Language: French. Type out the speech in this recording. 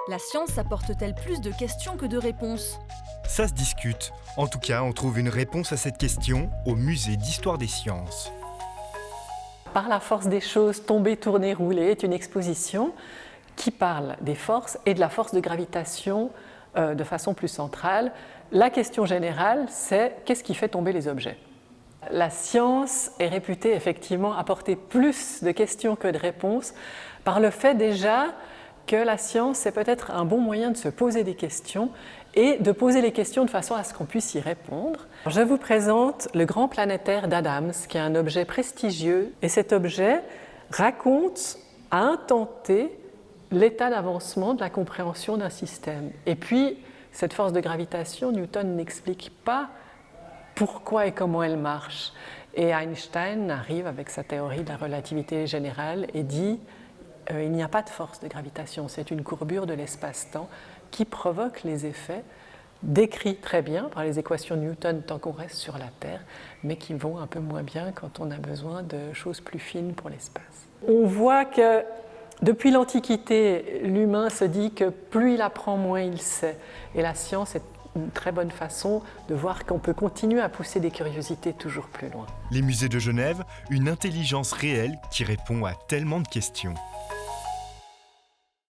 La science apporte-t-elle plus de questions que de réponses? Ça se discute. En tout cas, on trouve une réponse à cette question au Musée d'Histoire des Sciences. Par la force des choses, tomber, tourner, rouler est une exposition qui parle des forces et de la force de gravitation de façon plus centrale. La question générale, c'est qu'est-ce qui fait tomber les objets? La science est réputée effectivement apporter plus de questions que de réponses par le fait déjà que la science, c'est peut-être un bon moyen de se poser des questions et de poser les questions de façon à ce qu'on puisse y répondre. Je vous présente le grand planétaire d'Adams, qui est un objet prestigieux, et cet objet raconte à un temps T l'état d'avancement de la compréhension d'un système. Et puis, cette force de gravitation, Newton n'explique pas pourquoi et comment elle marche. Et Einstein arrive avec sa théorie de la relativité générale et dit il n'y a pas de force de gravitation, c'est une courbure de l'espace-temps qui provoque les effets décrits très bien par les équations de Newton tant qu'on reste sur la Terre, mais qui vont un peu moins bien quand on a besoin de choses plus fines pour l'espace. On voit que depuis l'Antiquité, l'humain se dit que plus il apprend, moins il sait. Et la science est une très bonne façon de voir qu'on peut continuer à pousser des curiosités toujours plus loin. Les musées de Genève, une intelligence réelle qui répond à tellement de questions.